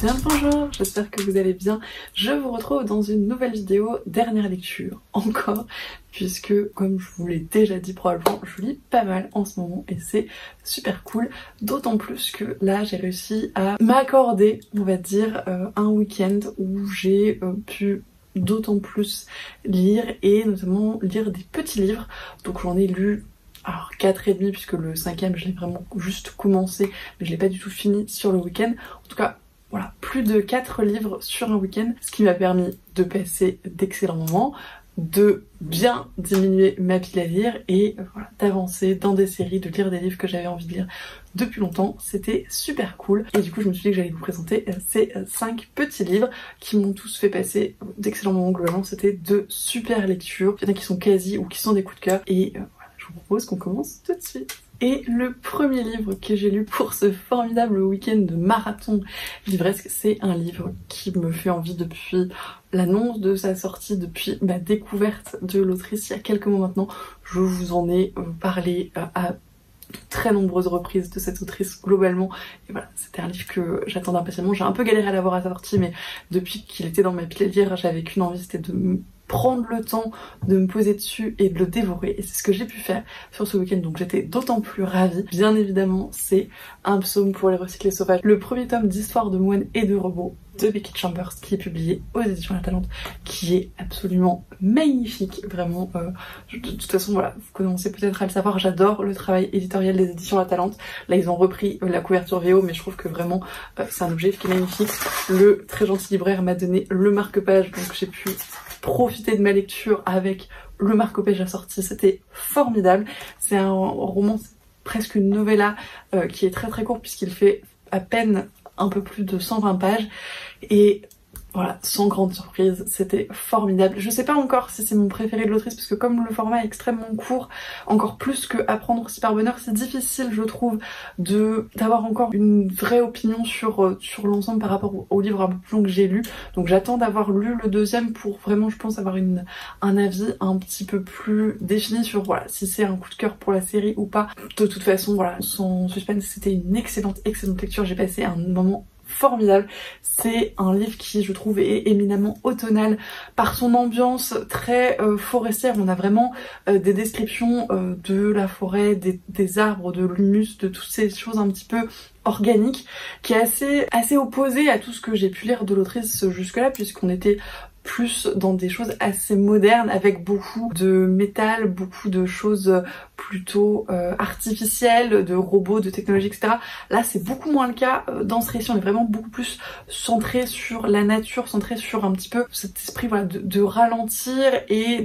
Bien le bonjour, j'espère que vous allez bien. Je vous retrouve dans une nouvelle vidéo, dernière lecture encore, puisque comme je vous l'ai déjà dit probablement, je lis pas mal en ce moment et c'est super cool. D'autant plus que là j'ai réussi à m'accorder, on va dire, un week-end où j'ai pu d'autant plus lire et notamment lire des petits livres. Donc j'en ai lu alors 4,5 puisque le 5e je l'ai vraiment juste commencé mais je l'ai pas du tout fini sur le week-end. En tout cas voilà, plus de 4 livres sur un week-end, ce qui m'a permis de passer d'excellents moments, de bien diminuer ma pile à lire et voilà, d'avancer dans des séries, de lire des livres que j'avais envie de lire depuis longtemps. C'était super cool et du coup je me suis dit que j'allais vous présenter ces 5 petits livres qui m'ont tous fait passer d'excellents moments. Globalement c'était de super lectures, il y en a qui sont quasi ou qui sont des coups de cœur et voilà, je vous propose qu'on commence tout de suite. Et le premier livre que j'ai lu pour ce formidable week-end de marathon livresque, c'est un livre qui me fait envie depuis l'annonce de sa sortie, depuis ma découverte de l'autrice il y a quelques mois maintenant. Je vous en ai parlé à très nombreuses reprises de cette autrice globalement et voilà, c'était un livre que j'attendais impatiemment. J'ai un peu galéré à l'avoir à sa sortie mais depuis qu'il était dans ma pile à lire j'avais qu'une envie, c'était de prendre le temps de me poser dessus et de le dévorer et c'est ce que j'ai pu faire sur ce week-end, donc j'étais d'autant plus ravie. Bien évidemment c'est un psaume pour les recyclés sauvages, le premier tome d'Histoire de moines et de robots de Becky Chambers qui est publié aux éditions La Talente, qui est absolument magnifique, vraiment de toute façon voilà, vous commencez peut-être à le savoir, j'adore le travail éditorial des éditions La Talente. Là ils ont repris la couverture VO mais je trouve que vraiment c'est un objet qui est magnifique. Le très gentil libraire m'a donné le marque-page donc j'ai pu profiter de ma lecture avec le marque-page assorti, c'était formidable. C'est un roman, presque une novella qui est très très court puisqu'il fait à peine un peu plus de 120 pages et voilà, sans grande surprise, c'était formidable. Je sais pas encore si c'est mon préféré de l'autrice parce que comme le format est extrêmement court, encore plus que Apprendre aussi par bonheur, c'est difficile je trouve d'avoir encore une vraie opinion sur l'ensemble par rapport au livre un peu plus long que j'ai lu. Donc j'attends d'avoir lu le deuxième pour vraiment je pense avoir un avis un petit peu plus défini sur voilà si c'est un coup de cœur pour la série ou pas. De toute façon voilà, sans suspense, c'était une excellente lecture, j'ai passé un moment formidable. C'est un livre qui je trouve est éminemment automnal par son ambiance très forestière. On a vraiment des descriptions de la forêt, des arbres, de l'humus, de toutes ces choses un petit peu organiques qui est assez opposé à tout ce que j'ai pu lire de l'autrice jusque là puisqu'on était plus dans des choses assez modernes avec beaucoup de métal, beaucoup de choses plutôt artificielles, de robots, de technologie, etc. Là c'est beaucoup moins le cas dans ce récit, on est vraiment beaucoup plus centré sur la nature, centré sur un petit peu cet esprit voilà, de ralentir et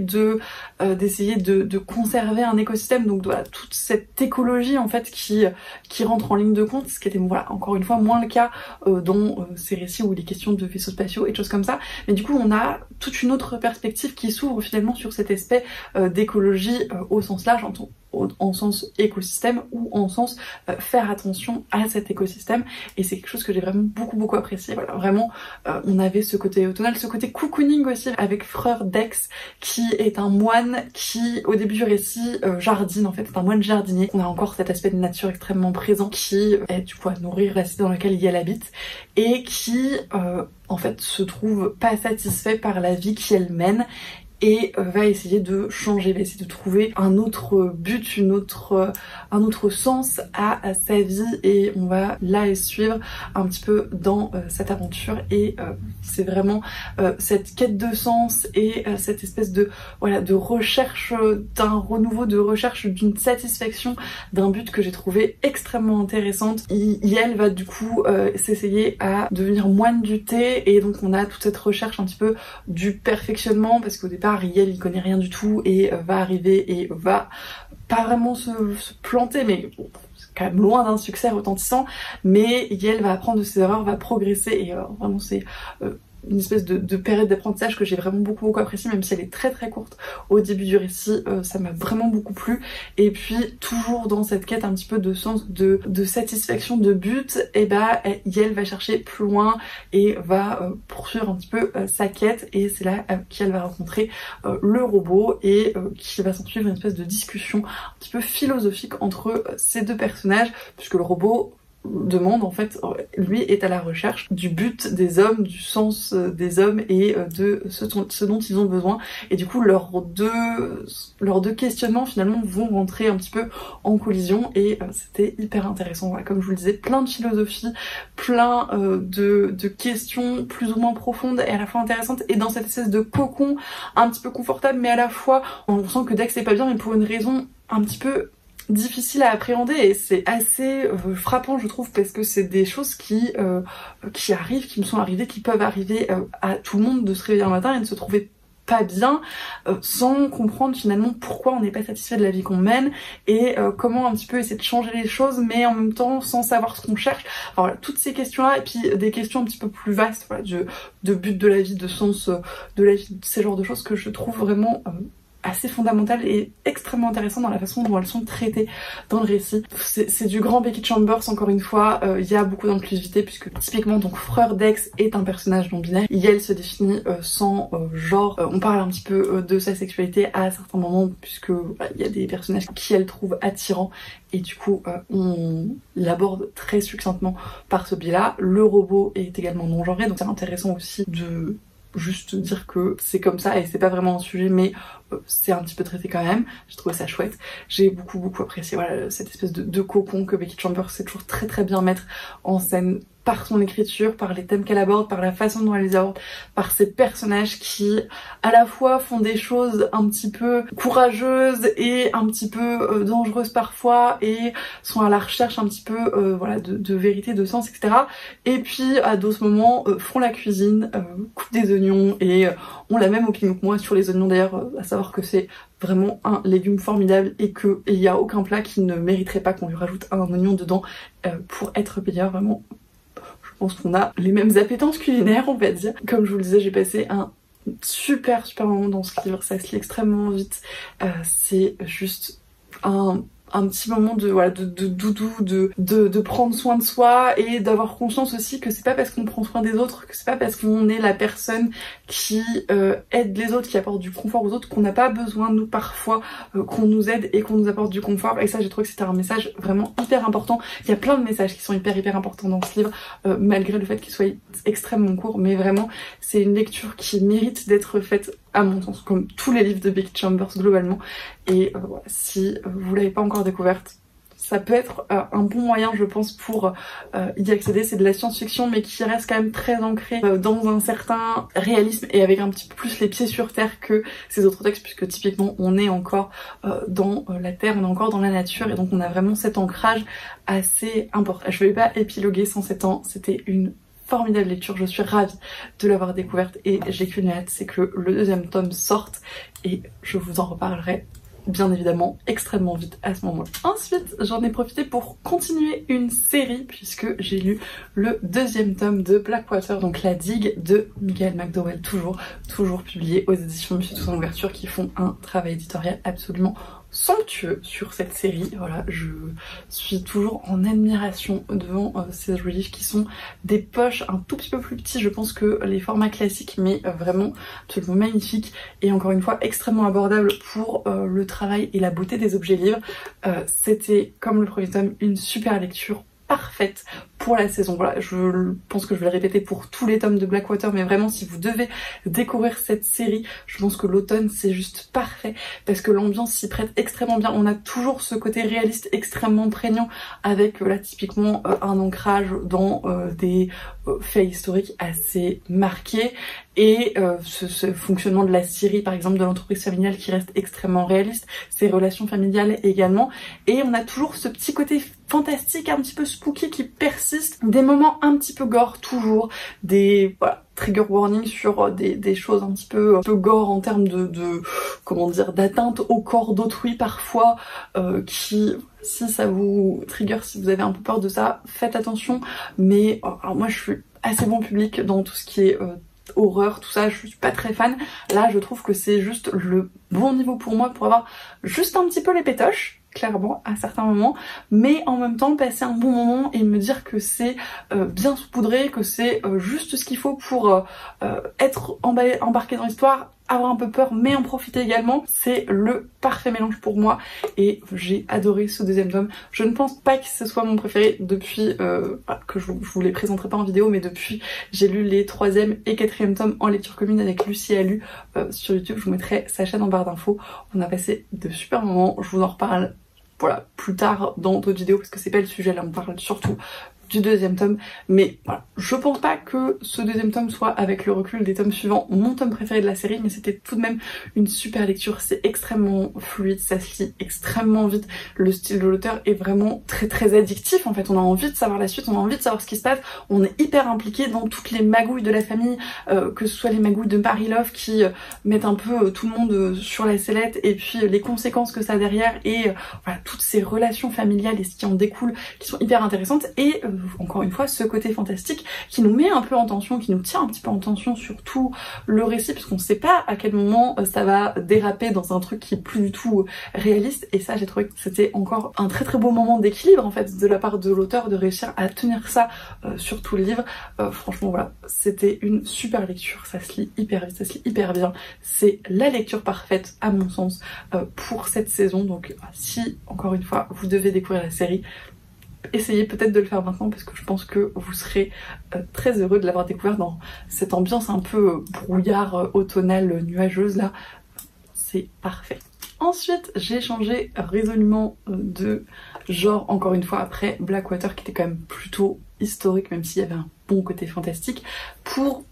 d'essayer de conserver un écosystème. Donc voilà, toute cette écologie en fait qui rentre en ligne de compte, ce qui était voilà, encore une fois moins le cas dans ces récits où il est question de vaisseaux spatiaux et de choses comme ça. Mais du coup on a toute une autre perspective qui s'ouvre finalement sur cet aspect d'écologie au sens large, en sens écosystème ou en sens faire attention à cet écosystème et c'est quelque chose que j'ai vraiment beaucoup apprécié. Voilà, vraiment on avait ce côté automnal, ce côté cocooning aussi avec Frère Dex qui est un moine qui au début du récit jardine en fait, c'est un moine jardinier. On a encore cet aspect de nature extrêmement présent qui aide du coup à nourrir la cité dans laquelle elle habite et qui en fait se trouve pas satisfait par la vie qu'elle mène et va essayer de changer, va essayer de trouver un autre but, un autre sens à sa vie et on va la suivre un petit peu dans cette aventure et c'est vraiment cette quête de sens et cette espèce de voilà de recherche d'un renouveau, de recherche d'une satisfaction, d'un but que j'ai trouvé extrêmement intéressante. Elle va du coup s'essayer à devenir moine du thé et donc on a toute cette recherche un petit peu du perfectionnement parce qu'au départ Riel il connaît rien du tout et va arriver et va pas vraiment se planter mais bon, c'est quand même loin d'un succès retentissant mais Riel va apprendre de ses erreurs, va progresser et vraiment c'est une espèce de période d'apprentissage que j'ai vraiment beaucoup appréciée même si elle est très courte au début du récit, ça m'a vraiment beaucoup plu et puis toujours dans cette quête un petit peu de sens, de satisfaction, de but et bah Yael va chercher plus loin et va poursuivre un petit peu sa quête et c'est là qu'elle va rencontrer le robot et qui va s'en suivre une espèce de discussion un petit peu philosophique entre ces deux personnages puisque le robot demande en fait, lui est à la recherche du but des hommes, du sens des hommes et de ce dont ils ont besoin, et du coup leurs deux questionnements finalement vont rentrer un petit peu en collision, et c'était hyper intéressant. Voilà, comme je vous le disais, plein de philosophie, plein de questions plus ou moins profondes et à la fois intéressantes, et dans cette espèce de cocon un petit peu confortable, mais à la fois on sent que Dex c'est pas bien, mais pour une raison un petit peu difficile à appréhender, et c'est assez frappant je trouve, parce que c'est des choses qui arrivent, qui me sont arrivées, qui peuvent arriver à tout le monde, de se réveiller un matin et de se trouver pas bien sans comprendre finalement pourquoi on n'est pas satisfait de la vie qu'on mène, et comment un petit peu essayer de changer les choses mais en même temps sans savoir ce qu'on cherche. Enfin, voilà, toutes ces questions là, et puis des questions un petit peu plus vastes, voilà, de but de la vie, de sens de la vie, ces genres de choses que je trouve vraiment assez fondamentales et extrêmement intéressantes dans la façon dont elles sont traitées dans le récit. C'est du grand Becky Chambers, encore une fois. Il y a beaucoup d'inclusivité, puisque typiquement donc Frère Dex est un personnage non binaire. Yael se définit sans genre. On parle un petit peu de sa sexualité à certains moments, puisque il y a des personnages qui elle trouve attirants, et du coup on l'aborde très succinctement par ce biais-là. Le robot est également non genré, donc c'est intéressant aussi de juste dire que c'est comme ça, et c'est pas vraiment un sujet, mais c'est un petit peu traité quand même. J'ai trouvé ça chouette. J'ai beaucoup apprécié, voilà, cette espèce de cocon que Becky Chambers sait toujours très bien mettre en scène, par son écriture, par les thèmes qu'elle aborde, par la façon dont elle les aborde, par ses personnages qui à la fois font des choses un petit peu courageuses et un petit peu dangereuses parfois, et sont à la recherche un petit peu voilà, de vérité, de sens, etc. Et puis à d'autres moments font la cuisine, coupent des oignons, et ont la même opinion que moi sur les oignons d'ailleurs, à savoir que c'est vraiment un légume formidable, et qu'il n'y a aucun plat qui ne mériterait pas qu'on lui rajoute un oignon dedans pour être meilleur. Vraiment, je pense qu'on a les mêmes appétences culinaires, on va dire. Comme je vous le disais, j'ai passé un super moment dans ce livre, ça se lit extrêmement vite. C'est juste un petit moment de voilà, de doudou, de prendre soin de soi, et d'avoir conscience aussi que c'est pas parce qu'on prend soin des autres, que c'est pas parce qu'on est la personne qui aide les autres, qui apporte du confort aux autres, qu'on n'a pas besoin nous parfois qu'on nous aide et qu'on nous apporte du confort. Et ça, j'ai trouvé que c'était un message vraiment hyper important. Il y a plein de messages qui sont hyper importants dans ce livre, malgré le fait qu'il soit extrêmement court, mais vraiment c'est une lecture qui mérite d'être faite à mon sens, comme tous les livres de Becky Chambers globalement. Et voilà, si vous l'avez pas encore découverte, ça peut être un bon moyen, je pense, pour y accéder. C'est de la science-fiction, mais qui reste quand même très ancré dans un certain réalisme, et avec un petit peu plus les pieds sur terre que ces autres textes, puisque typiquement on est encore dans la terre, on est encore dans la nature, et donc on a vraiment cet ancrage assez important. Je vais pas épiloguer 107 ans, c'était une formidable lecture, je suis ravie de l'avoir découverte, et j'ai qu'une hâte, c'est que le deuxième tome sorte, et je vous en reparlerai bien évidemment extrêmement vite à ce moment-là. Ensuite, j'en ai profité pour continuer une série, puisque j'ai lu le deuxième tome de Blackwater, donc La Digue de Michael McDowell, toujours publié aux éditions Monsieur Toussaint Louverture, qui font un travail éditorial absolument somptueux sur cette série. Voilà, je suis toujours en admiration devant ces livres qui sont des poches un tout petit peu plus petits, je pense, que les formats classiques, mais vraiment absolument magnifiques, et encore une fois extrêmement abordables pour le travail et la beauté des objets livres. C'était, comme le premier tome, une super lecture parfaite pour la saison. Voilà, je pense que je vais le répéter pour tous les tomes de Blackwater, mais vraiment si vous devez découvrir cette série, je pense que l'automne c'est juste parfait, parce que l'ambiance s'y prête extrêmement bien. On a toujours ce côté réaliste extrêmement prégnant, avec là typiquement un ancrage dans des faits historiques assez marqués, et ce fonctionnement de la Syrie par exemple, de l'entreprise familiale, qui reste extrêmement réaliste, ses relations familiales également, et on a toujours ce petit côté fantastique, un petit peu spooky qui persiste, des moments un petit peu gore, toujours des voilà, trigger warning sur des choses un petit peu gore en termes de comment dire, d'atteinte au corps d'autrui parfois, qui, si ça vous trigger, si vous avez un peu peur de ça, faites attention. Mais alors moi je suis assez bon public dans tout ce qui est horreur, tout ça, je suis pas très fan. Là je trouve que c'est juste le bon niveau pour moi, pour avoir juste un petit peu les pétoches, clairement, à certains moments, mais en même temps passer un bon moment et me dire que c'est bien saupoudré, que c'est juste ce qu'il faut pour être embarqué dans l'histoire, avoir un peu peur mais en profiter également. C'est le parfait mélange pour moi et j'ai adoré ce deuxième tome. Je ne pense pas que ce soit mon préféré depuis que je vous les présenterai pas en vidéo, mais depuis j'ai lu les 3e et 4e tomes en lecture commune avec Lucie Alu sur YouTube. Je vous mettrai sa chaîne en barre d'infos. On a passé de super moments, je vous en reparle voilà plus tard dans d'autres vidéos parce que c'est pas le sujet là, on parle surtout du deuxième tome, mais voilà, je pense pas que ce deuxième tome soit, avec le recul des tomes suivants, mon tome préféré de la série, mais c'était tout de même une super lecture. C'est extrêmement fluide, ça se lit extrêmement vite, le style de l'auteur est vraiment très très addictif en fait, on a envie de savoir la suite, on a envie de savoir ce qui se passe, on est hyper impliqué dans toutes les magouilles de la famille, que ce soit les magouilles de Marie Love qui mettent un peu tout le monde sur la sellette, et puis les conséquences que ça a derrière, et voilà, toutes ces relations familiales et ce qui en découle qui sont hyper intéressantes, et encore une fois ce côté fantastique qui nous met un peu en tension, qui nous tient un petit peu en tension sur tout le récit, puisqu'on sait pas à quel moment ça va déraper dans un truc qui est plus du tout réaliste. Et ça, j'ai trouvé que c'était encore un très très beau moment d'équilibre en fait de la part de l'auteur, de réussir à tenir ça sur tout le livre. Franchement voilà, c'était une super lecture, ça se lit hyper vite, ça se lit hyper bien, c'est la lecture parfaite à mon sens pour cette saison. Donc si encore une fois vous devez découvrir la série, essayez peut-être de le faire maintenant parce que je pense que vous serez très heureux de l'avoir découvert dans cette ambiance un peu brouillard automnale nuageuse là, c'est parfait. Ensuite j'ai changé résolument de genre encore une fois après Blackwater qui était quand même plutôt historique même s'il y avait un bon côté fantastique, pour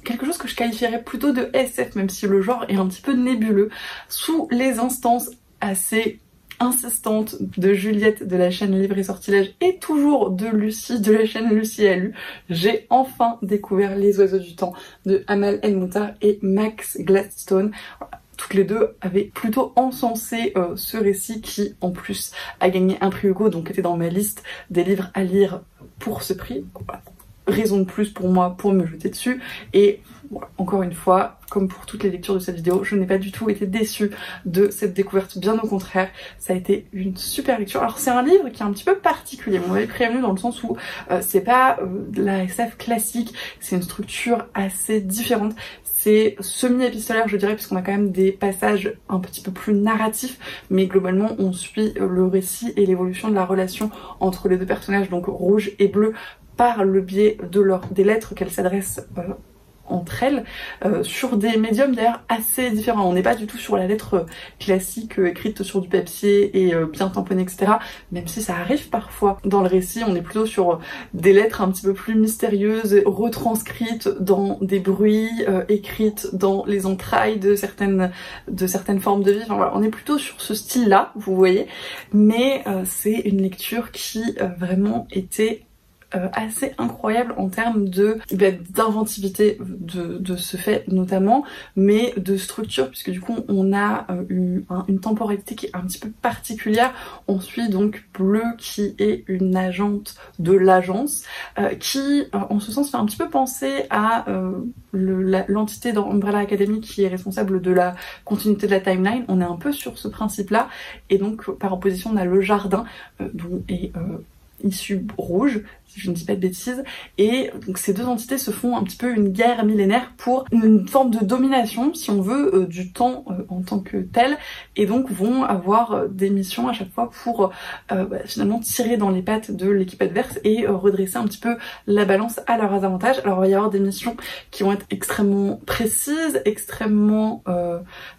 quelque chose que je qualifierais plutôt de SF même si le genre est un petit peu nébuleux, sous les instances assez insistante de Juliette de la chaîne Livre et Sortilège et toujours de Lucie de la chaîne Lucie Alu, j'ai enfin découvert Les Oiseaux du Temps de Amal El Moutar et Max Gladstone. Toutes les deux avaient plutôt encensé ce récit qui en plus a gagné un prix Hugo, donc était dans ma liste des livres à lire pour ce prix. Voilà. Raison de plus pour moi pour me jeter dessus, et voilà, encore une fois comme pour toutes les lectures de cette vidéo, je n'ai pas du tout été déçue de cette découverte, bien au contraire, ça a été une super lecture. Alors c'est un livre qui est un petit peu particulier, on m'avait prévenu dans le sens où c'est pas de la SF classique, c'est une structure assez différente. C'est semi-épistolaire je dirais, puisqu'on a quand même des passages un petit peu plus narratifs, mais globalement on suit le récit et l'évolution de la relation entre les deux personnages, donc Rouge et Bleu, par le biais de des lettres qu'elles s'adressent entre elles, sur des médiums d'ailleurs assez différents. On n'est pas du tout sur la lettre classique écrite sur du papier et bien tamponnée, etc. Même si ça arrive parfois dans le récit, on est plutôt sur des lettres un petit peu plus mystérieuses, retranscrites dans des bruits, écrites dans les entrailles de certaines formes de vie. Enfin, voilà, on est plutôt sur ce style-là, vous voyez. Mais c'est une lecture qui vraiment était assez incroyable en termes de d'inventivité de ce fait notamment, mais de structure, puisque du coup on a une temporalité qui est un petit peu particulière. On suit donc Bleu qui est une agente de l'agence qui en ce sens fait un petit peu penser à l'entité dans Umbrella Academy qui est responsable de la continuité de la timeline. On est un peu sur ce principe là, et donc par opposition on a le jardin dont est issu Rouge, si je ne dis pas de bêtises, et donc ces deux entités se font un petit peu une guerre millénaire pour une forme de domination, si on veut, du temps en tant que tel, et donc vont avoir des missions à chaque fois pour finalement tirer dans les pattes de l'équipe adverse et redresser un petit peu la balance à leur avantage. Alors il va y avoir des missions qui vont être extrêmement précises, extrêmement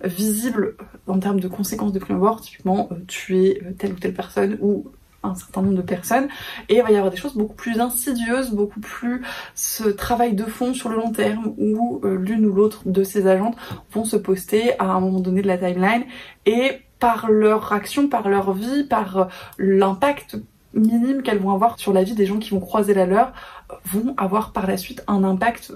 visibles en termes de conséquences de prime abord, typiquement tuer telle ou telle personne ou un certain nombre de personnes, et il va y avoir des choses beaucoup plus insidieuses, beaucoup plus ce travail de fond sur le long terme où l'une ou l'autre de ces agentes vont se poster à un moment donné de la timeline, et par leur action, par leur vie, par l'impact minime qu'elles vont avoir sur la vie des gens qui vont croiser la leur, vont avoir par la suite un impact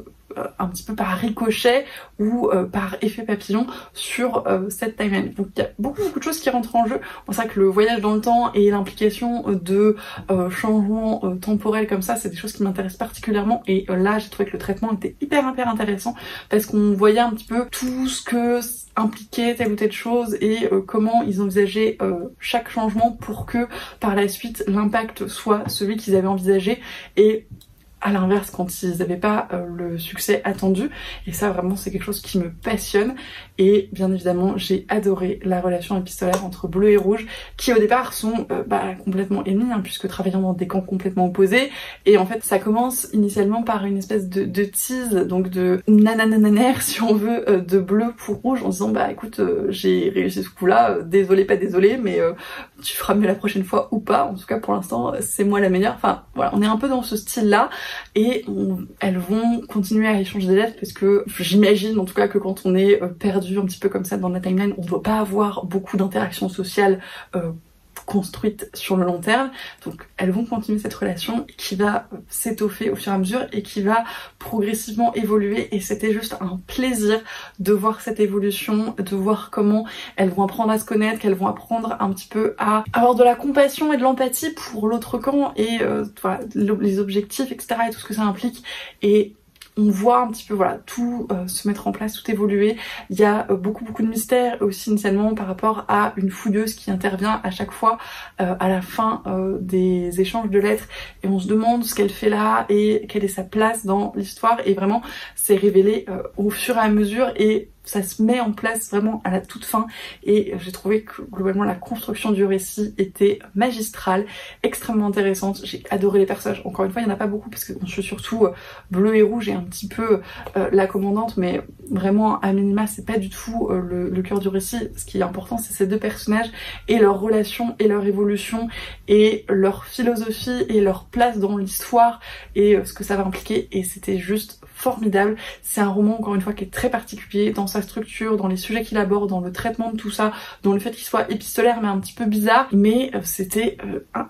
un petit peu par ricochet ou par effet papillon sur cette timeline. Donc il y a beaucoup de choses qui rentrent en jeu. C'est vrai que le voyage dans le temps et l'implication de changements temporels comme ça, c'est des choses qui m'intéressent particulièrement, et là j'ai trouvé que le traitement était hyper intéressant parce qu'on voyait un petit peu tout ce que impliquait telle ou telle chose et comment ils envisageaient chaque changement pour que par la suite l'impact soit celui qu'ils avaient envisagé. Et à l'inverse quand ils n'avaient pas le succès attendu, et ça vraiment c'est quelque chose qui me passionne. Et bien évidemment j'ai adoré la relation épistolaire entre Bleu et Rouge, qui au départ sont complètement ennemis, hein, puisque travaillant dans des camps complètement opposés, et en fait ça commence initialement par une espèce de tease, donc de nananananer si on veut, de Bleu pour Rouge, en disant bah écoute j'ai réussi ce coup là, désolé pas désolé, mais tu feras mieux la prochaine fois ou pas, en tout cas pour l'instant c'est moi la meilleure. Enfin voilà, on est un peu dans ce style là, et elles vont continuer à échanger des lettres, parce que j'imagine en tout cas que quand on est perdu un petit peu comme ça dans la timeline, on ne doit pas avoir beaucoup d'interactions sociales construites sur le long terme. Donc elles vont continuer cette relation qui va s'étoffer au fur et à mesure et qui va progressivement évoluer, et c'était juste un plaisir de voir cette évolution, de voir comment elles vont apprendre à se connaître, qu'elles vont apprendre un petit peu à avoir de la compassion et de l'empathie pour l'autre camp, et voilà, les objectifs, etc., et tout ce que ça implique. Et on voit un petit peu voilà tout se mettre en place, tout évoluer. Il y a beaucoup de mystères aussi initialement par rapport à une fouilleuse qui intervient à chaque fois à la fin des échanges de lettres, et on se demande ce qu'elle fait là et quelle est sa place dans l'histoire, et vraiment c'est révélé au fur et à mesure, et ça se met en place vraiment à la toute fin, et j'ai trouvé que globalement la construction du récit était magistrale, extrêmement intéressante. J'ai adoré les personnages, encore une fois il n'y en a pas beaucoup parce que je suis surtout Bleu et Rouge et un petit peu la commandante, mais vraiment à minima c'est pas du tout le cœur du récit. Ce qui est important c'est ces deux personnages et leur relation et leur évolution et leur philosophie et leur place dans l'histoire et ce que ça va impliquer, et c'était juste formidable. C'est un roman encore une fois qui est très particulier dans sa structure, dans les sujets qu'il aborde, dans le traitement de tout ça, dans le fait qu'il soit épistolaire mais un petit peu bizarre, mais c'était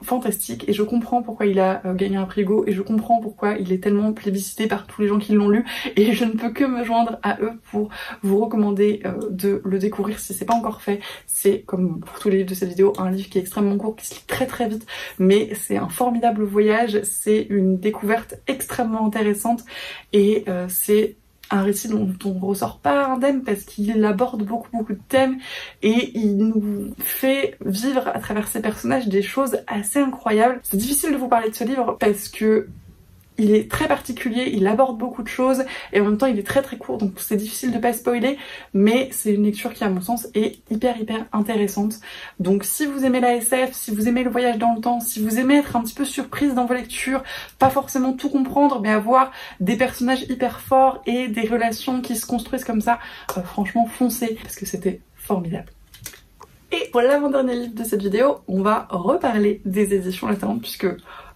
fantastique, et je comprends pourquoi il a gagné un prix Hugo, et je comprends pourquoi il est tellement plébiscité par tous les gens qui l'ont lu, et je ne peux que me joindre à eux pour vous recommander de le découvrir si c'est pas encore fait. C'est comme pour tous les livres de cette vidéo un livre qui est extrêmement court, qui se lit très vite, mais c'est un formidable voyage, c'est une découverte extrêmement intéressante, et c'est un récit dont on ressort pas indemne parce qu'il aborde beaucoup de thèmes, et il nous fait vivre à travers ses personnages des choses assez incroyables. C'est difficile de vous parler de ce livre parce que il est très particulier, il aborde beaucoup de choses, et en même temps il est très court, donc c'est difficile de pas spoiler, mais c'est une lecture qui à mon sens est hyper intéressante. Donc si vous aimez la SF, si vous aimez le voyage dans le temps, si vous aimez être un petit peu surprise dans vos lectures, pas forcément tout comprendre, mais avoir des personnages hyper forts et des relations qui se construisent comme ça, franchement foncez, parce que c'était formidable. Et pour l'avant-dernier livre de cette vidéo, on va reparler des éditions La Talente, puisque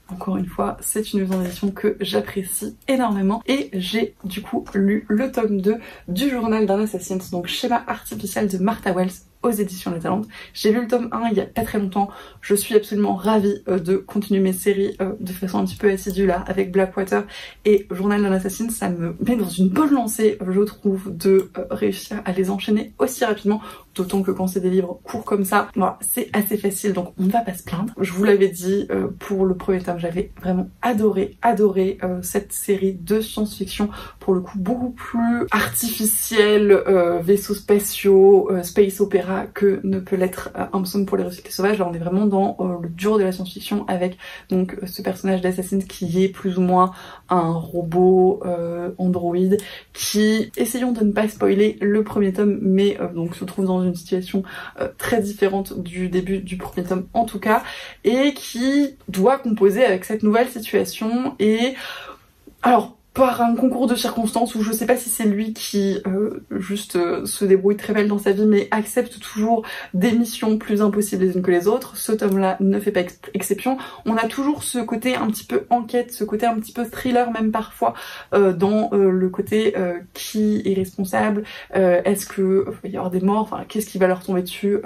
encore une fois, c'est une maison d'édition que j'apprécie énormément, et j'ai du coup lu le tome 2 du Journal d'un Assassin, donc Schéma artificiel de Martha Wells aux éditions La Talente. J'ai lu le tome 1 il y a pas très longtemps, je suis absolument ravie de continuer mes séries de façon un petit peu assidue là avec Blackwater et Journal d'un Assassin. Ça me met dans une bonne lancée, je trouve, de réussir à les enchaîner aussi rapidement, d'autant que quand c'est des livres courts comme ça, voilà, c'est assez facile, donc on ne va pas se plaindre. Je vous l'avais dit pour le premier tome, j'avais vraiment adoré cette série de science-fiction, pour le coup beaucoup plus artificielle, vaisseaux spatiaux, space opéra que ne peut l'être Armstrong pour les recyclés sauvages. Là on est vraiment dans le dur de la science-fiction, avec donc ce personnage d'assassin qui est plus ou moins un robot androïde qui, essayons de ne pas spoiler le premier tome, mais donc se trouve dans une situation très différente du début du premier tome en tout cas, et qui doit composer avec cette nouvelle situation. Et alors par un concours de circonstances, où je sais pas si c'est lui qui se débrouille très mal dans sa vie, mais accepte toujours des missions plus impossibles les unes que les autres. Ce tome-là ne fait pas exception. On a toujours ce côté un petit peu enquête, ce côté un petit peu thriller même parfois, dans le côté qui est responsable, est-ce que il va y avoir des morts, enfin qu'est-ce qui va leur tomber dessus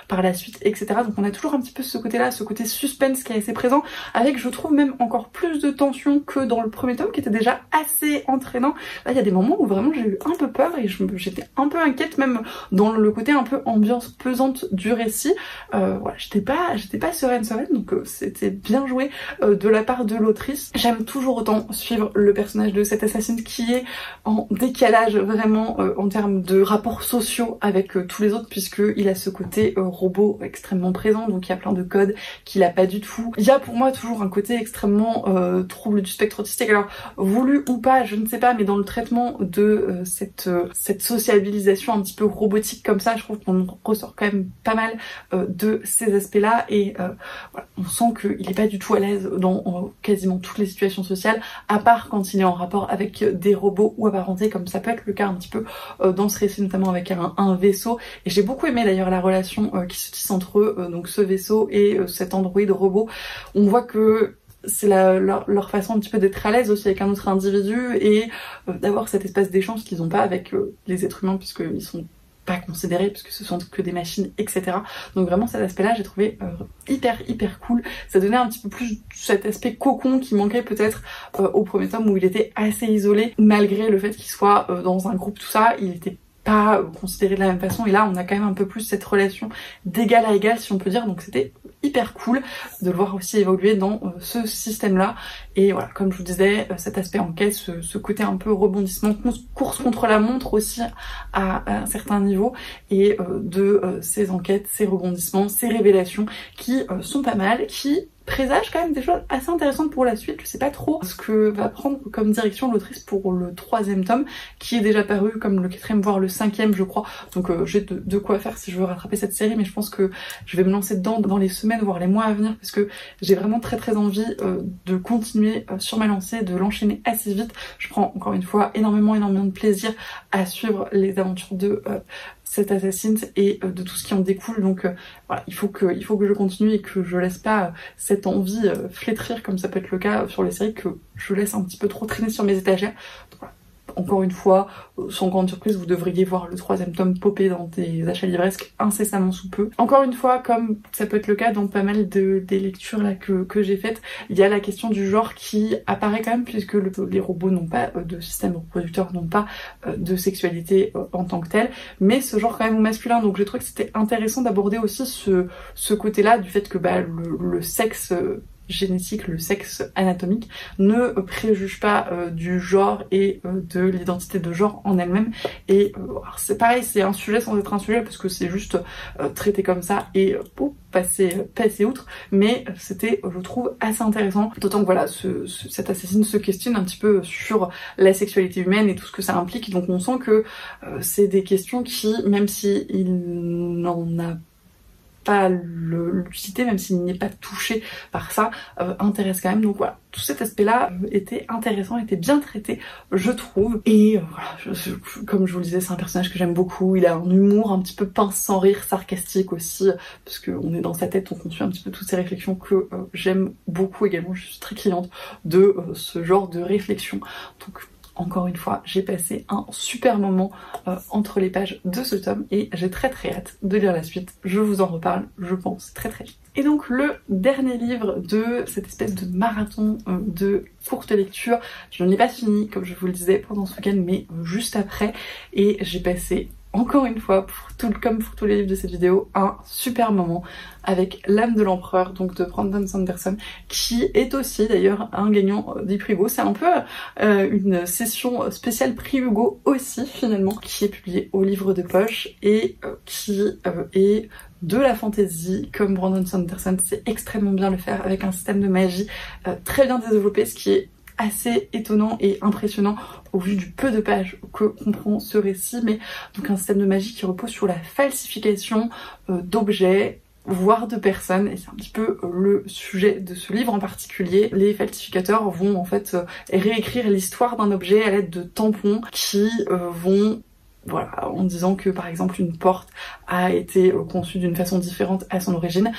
par la suite, etc. Donc on a toujours un petit peu ce côté-là, ce côté suspense qui est assez présent, avec je trouve même encore plus de tension que dans le premier tome, qui était déjà assez entraînant. Là il y a des moments où vraiment j'ai eu un peu peur et j'étais un peu inquiète, même dans le côté un peu ambiance pesante du récit. Voilà, j'étais pas sereine, donc c'était bien joué de la part de l'autrice. J'aime toujours autant suivre le personnage de cette assassine qui est en décalage vraiment en termes de rapports sociaux avec tous les autres, puisque il a ce côté robot extrêmement présent, donc il y a plein de codes qu'il a pas du tout. Il y a pour moi toujours un côté extrêmement trouble du spectre autistique, alors voulu ou pas, je ne sais pas, mais dans le traitement de cette sociabilisation un petit peu robotique comme ça, je trouve qu'on ressort quand même pas mal de ces aspects-là, et voilà, on sent qu'il est pas du tout à l'aise dans quasiment toutes les situations sociales, à part quand il est en rapport avec des robots ou apparentés, comme ça peut être le cas un petit peu dans ce récit, notamment avec un vaisseau. Et j'ai beaucoup aimé d'ailleurs la relation qui se tisse entre eux, donc ce vaisseau et cet androïde robot. On voit que c'est leur façon un petit peu d'être à l'aise aussi avec un autre individu et d'avoir cette espèce d'échange qu'ils n'ont pas avec les êtres humains, puisqu'ils sont pas considérés, puisque ce sont que des machines, etc. Donc vraiment cet aspect-là, j'ai trouvé hyper cool. Ça donnait un petit peu plus cet aspect cocon qui manquait peut-être au premier tome, où il était assez isolé, malgré le fait qu'il soit dans un groupe, tout ça, il était pas considéré de la même façon, et là on a quand même un peu plus cette relation d'égal à égal, si on peut dire, donc c'était hyper cool de le voir aussi évoluer dans ce système là. Et voilà, comme je vous disais, cet aspect enquête, ce côté un peu rebondissement, course contre la montre aussi à un certain niveau, et de ces enquêtes, ces rebondissements, ces révélations qui sont pas mal, qui présage quand même des choses assez intéressantes pour la suite. Je sais pas trop ce que va prendre comme direction l'autrice pour le 3e tome, qui est déjà paru comme le 4e voire le 5e je crois, donc j'ai de quoi faire si je veux rattraper cette série, mais je pense que je vais me lancer dedans dans les semaines voire les mois à venir, parce que j'ai vraiment très envie de continuer sur ma lancée, de l'enchaîner assez vite. Je prends encore une fois énormément de plaisir à suivre les aventures de cette assassine et de tout ce qui en découle, donc voilà, il faut que je continue et que je laisse pas cette envie flétrir, comme ça peut être le cas sur les séries, que je laisse un petit peu trop traîner sur mes étagères. Donc, voilà. Encore une fois, sans grande surprise, vous devriez voir le 3e tome popper dans des achats livresques incessamment sous peu. Encore une fois, comme ça peut être le cas dans pas mal des lectures là que j'ai faites, il y a la question du genre qui apparaît quand même, puisque les robots n'ont pas de système reproducteur, n'ont pas de sexualité en tant que telle, mais ce genre quand même au masculin. Donc j'ai trouvé que c'était intéressant d'aborder aussi ce côté-là du fait que le sexe génétique, le sexe anatomique ne préjuge pas du genre et de l'identité de genre en elle-même. Et c'est pareil, c'est un sujet sans être un sujet, parce que c'est juste traité comme ça et passer outre, mais c'était, je trouve, assez intéressant, d'autant que voilà, cette assassine se questionne un petit peu sur la sexualité humaine et tout ce que ça implique, donc on sent que c'est des questions qui, même si il n'en a pas lucidité, même s'il n'est pas touché par ça, intéresse quand même. Donc voilà, tout cet aspect-là était intéressant, était bien traité, je trouve. Et voilà, comme je vous le disais, c'est un personnage que j'aime beaucoup. Il a un humour un petit peu pince sans rire, sarcastique aussi, parce qu'on est dans sa tête, on suit un petit peu toutes ces réflexions que j'aime beaucoup également. Je suis très cliente de ce genre de réflexion. Donc encore une fois, j'ai passé un super moment entre les pages de ce tome et j'ai très hâte de lire la suite. Je vous en reparle, je pense, très vite. Et donc le dernier livre de cette espèce de marathon de courte lecture, je ne l'ai pas fini, comme je vous le disais, pendant ce week-end, mais juste après, et j'ai passé encore une fois, comme pour tous les livres de cette vidéo, un super moment avec L'âme de l'empereur, donc de Brandon Sanderson, qui est aussi d'ailleurs un gagnant des prix Hugo. C'est un peu une session spéciale prix Hugo aussi finalement, qui est publiée au livre de poche et qui est de la fantasy comme Brandon Sanderson sait extrêmement bien le faire, avec un système de magie très bien développé, ce qui est assez étonnant et impressionnant au vu du peu de pages que comprend ce récit, mais donc un système de magie qui repose sur la falsification d'objets, voire de personnes, et c'est un petit peu le sujet de ce livre en particulier. Les falsificateurs vont en fait réécrire l'histoire d'un objet à l'aide de tampons qui vont voilà, en disant que par exemple une porte a été conçue d'une façon différente à son origine,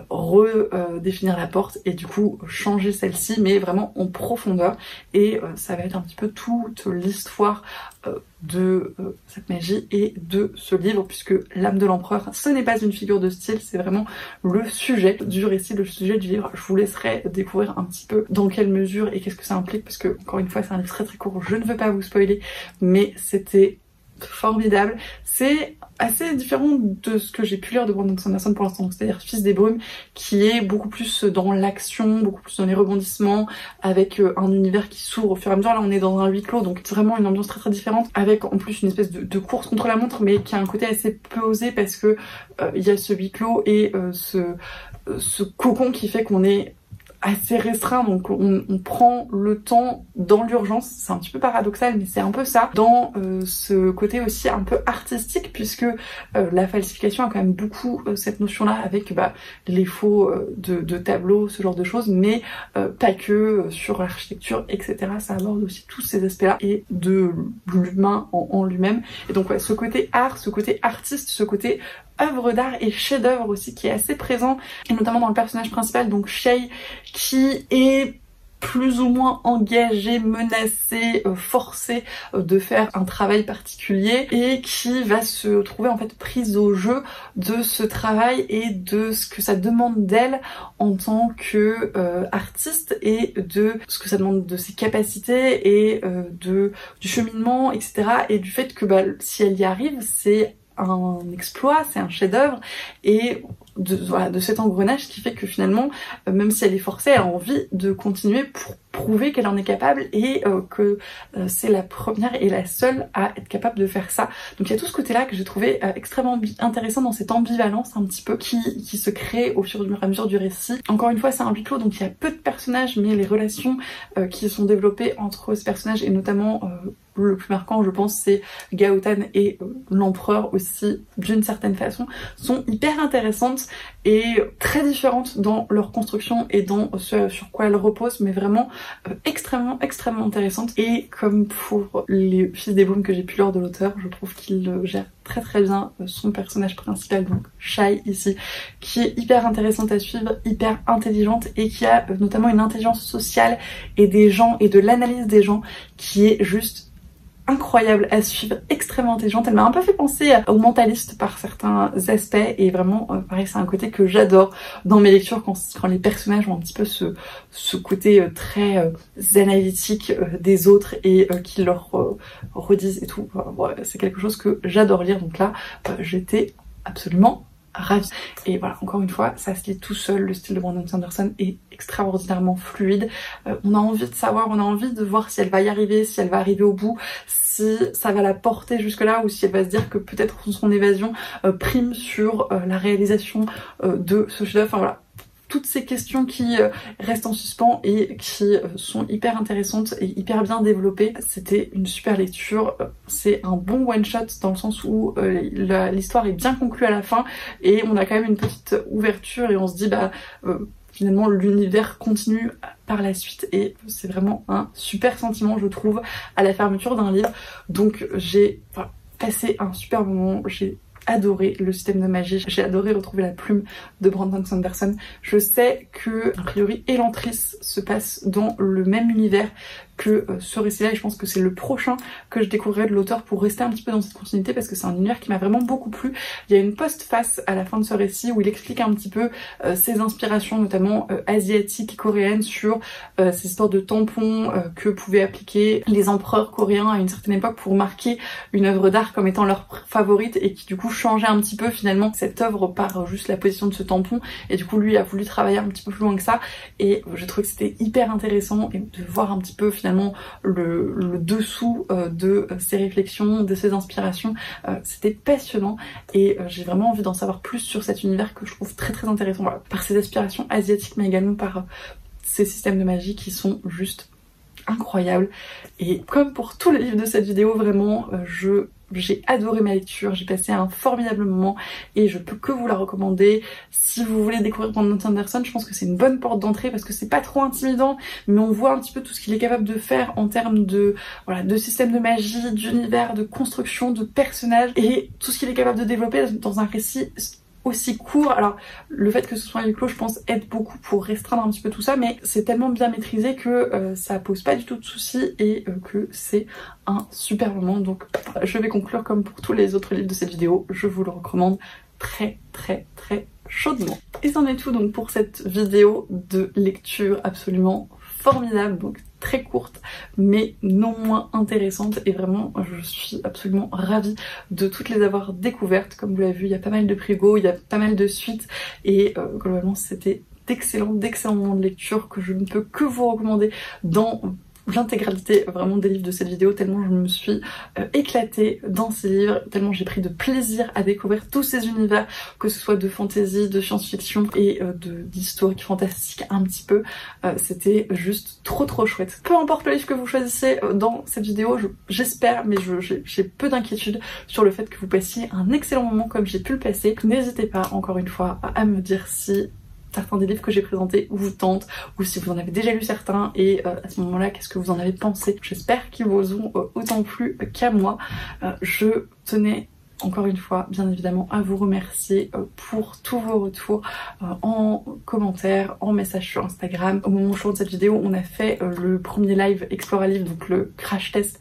redéfinir la porte et du coup changer celle-ci, mais vraiment en profondeur. Et ça va être un petit peu toute l'histoire de cette magie et de ce livre, puisque l'âme de l'empereur, ce n'est pas une figure de style, c'est vraiment le sujet du récit, le sujet du livre. Je vous laisserai découvrir un petit peu dans quelle mesure et qu'est-ce que ça implique, parce que encore une fois c'est un livre très très court, je ne veux pas vous spoiler, mais c'était formidable. C'est assez différent de ce que j'ai pu lire de Brandon Sanderson pour l'instant, c'est-à-dire Fils des Brumes, qui est beaucoup plus dans l'action, beaucoup plus dans les rebondissements, avec un univers qui s'ouvre au fur et à mesure. Là on est dans un huis clos, donc c'est vraiment une ambiance très très différente, avec en plus une espèce de course contre la montre, mais qui a un côté assez peu osé, parce que il y a ce huis clos et ce cocon qui fait qu'on est assez restreint, donc on prend le temps dans l'urgence. C'est un petit peu paradoxal, mais c'est un peu ça, dans ce côté aussi un peu artistique, puisque la falsification a quand même beaucoup cette notion-là, avec les faux de tableaux, ce genre de choses, mais pas que, sur l'architecture, etc. Ça aborde aussi tous ces aspects-là, et de l'humain en lui-même. Et donc ouais, ce côté art, ce côté artiste, ce côté œuvre d'art et chef-d'œuvre aussi qui est assez présent, et notamment dans le personnage principal, donc Shay, qui est plus ou moins engagé, menacé, forcé de faire un travail particulier, et qui va se trouver en fait prise au jeu de ce travail et de ce que ça demande d'elle en tant que artiste, et de ce que ça demande de ses capacités et du cheminement, etc. Et du fait que si elle y arrive, c'est un exploit, c'est un chef-d'œuvre, et de cet engrenage qui fait que finalement, même si elle est forcée, elle a envie de continuer pour prouver qu'elle en est capable, et que c'est la première et la seule à être capable de faire ça. Donc il y a tout ce côté-là que j'ai trouvé extrêmement intéressant, dans cette ambivalence un petit peu qui se crée au fur et à mesure du récit. Encore une fois, c'est un huis clos, donc il y a peu de personnages, mais les relations qui sont développées entre ces personnages, et notamment le plus marquant, je pense, c'est Gaotan et l'empereur aussi, d'une certaine façon, sont hyper intéressantes et très différentes dans leur construction et dans ce sur quoi elles reposent, mais vraiment extrêmement intéressantes. Et comme pour les Fils des Brumes que j'ai pu lire de l'auteur, je trouve qu'il gère très très bien son personnage principal, donc Shay ici, qui est hyper intéressante à suivre, hyper intelligente, et qui a notamment une intelligence sociale et des gens et de l'analyse des gens qui est juste incroyable à suivre, extrêmement intelligente. Elle m'a un peu fait penser au Mentaliste par certains aspects, et vraiment pareil, c'est un côté que j'adore dans mes lectures, quand les personnages ont un petit peu ce côté très analytique des autres, et qui leur redisent et tout. Voilà, c'est quelque chose que j'adore lire, donc là j'étais absolument ravie. Et voilà, encore une fois, ça se lit tout seul, le style de Brandon Sanderson est extraordinairement fluide. On a envie de savoir, on a envie de voir si elle va y arriver, si elle va arriver au bout, si ça va la porter jusque là, ou si elle va se dire que peut-être son évasion prime sur la réalisation de ce chef-d'œuvre. Enfin voilà, toutes ces questions qui restent en suspens et qui sont hyper intéressantes et hyper bien développées. C'était une super lecture, c'est un bon one-shot dans le sens où l'histoire est bien conclue à la fin, et on a quand même une petite ouverture, et on se dit finalement l'univers continue par la suite, et c'est vraiment un super sentiment, je trouve, à la fermeture d'un livre. Donc j'ai passé un super moment, j'ai adoré le système de magie, j'ai adoré retrouver la plume de Brandon Sanderson. Je sais que a priori Elantris se passe dans le même univers que ce récit-là, et je pense que c'est le prochain que je découvrirai de l'auteur pour rester un petit peu dans cette continuité, parce que c'est un univers qui m'a vraiment beaucoup plu. Il y a une postface à la fin de ce récit où il explique un petit peu ses inspirations, notamment asiatiques et coréennes, sur ces histoires de tampons que pouvaient appliquer les empereurs coréens à une certaine époque pour marquer une œuvre d'art comme étant leur favorite, et qui du coup changeait un petit peu finalement cette œuvre par juste la position de ce tampon. Et du coup lui a voulu travailler un petit peu plus loin que ça, et je trouve que c'était hyper intéressant, et de voir un petit peu finalement le dessous de ses réflexions, de ses inspirations. C'était passionnant, et j'ai vraiment envie d'en savoir plus sur cet univers que je trouve très très intéressant, voilà, par ses aspirations asiatiques, mais également par ces systèmes de magie qui sont juste incroyables. Et comme pour tous les livres de cette vidéo, vraiment je j'ai adoré ma lecture, j'ai passé un formidable moment et je peux que vous la recommander. Si vous voulez découvrir Brandon Sanderson, je pense que c'est une bonne porte d'entrée parce que c'est pas trop intimidant, mais on voit un petit peu tout ce qu'il est capable de faire en termes de, voilà, de système de magie, d'univers, de construction, de personnages et tout ce qu'il est capable de développer dans un récit aussi court. Alors le fait que ce soit un huis clos, je pense, aide beaucoup pour restreindre un petit peu tout ça, mais c'est tellement bien maîtrisé que ça pose pas du tout de soucis et que c'est un super moment. Donc je vais conclure comme pour tous les autres livres de cette vidéo, je vous le recommande très chaudement. Et c'en est tout donc pour cette vidéo de lecture absolument formidable, donc très courte mais non moins intéressante, et vraiment je suis absolument ravie de toutes les avoir découvertes. Comme vous l'avez vu, il y a pas mal de privos, il y a pas mal de suites et globalement c'était d'excellents moments de lecture que je ne peux que vous recommander dans l'intégralité vraiment des livres de cette vidéo, tellement je me suis éclatée dans ces livres, tellement j'ai pris de plaisir à découvrir tous ces univers, que ce soit de fantasy, de science-fiction et d'historique fantastique un petit peu. C'était juste trop chouette. Peu importe le livre que vous choisissez dans cette vidéo, j'espère, mais j'ai peu d'inquiétude sur le fait que vous passiez un excellent moment comme j'ai pu le passer. N'hésitez pas encore une fois à me dire si certains des livres que j'ai présentés vous tentent, ou si vous en avez déjà lu certains, et à ce moment-là, qu'est-ce que vous en avez pensé. J'espère qu'ils vous ont autant plu qu'à moi. Je tenais encore une fois, bien évidemment, à vous remercier pour tous vos retours en commentaire, en message sur Instagram. Au moment où je tourne cette vidéo, on a fait le premier live Explore a Livre, donc le crash test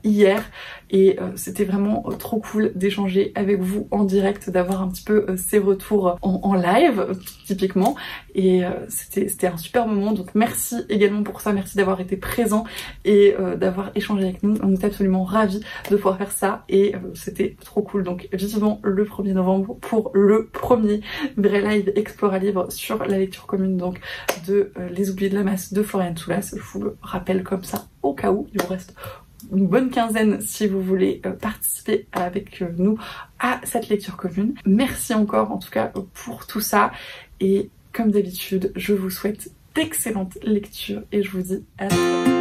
hier, et c'était vraiment trop cool d'échanger avec vous en direct, d'avoir un petit peu ces retours en live typiquement, et c'était un super moment. Donc merci également pour ça, merci d'avoir été présent et d'avoir échangé avec nous. On était absolument ravis de pouvoir faire ça, et c'était trop cool. Donc vivement le 1er novembre pour le premier vrai live Explore a Livre sur la lecture commune donc de Les Oubliés de la Masse de Floriane Soulas. Je vous le rappelle comme ça au cas où. Il vous reste une bonne quinzaine si vous voulez participer avec nous à cette lecture commune. Merci encore en tout cas pour tout ça, et comme d'habitude je vous souhaite d'excellentes lectures et je vous dis à la prochaine.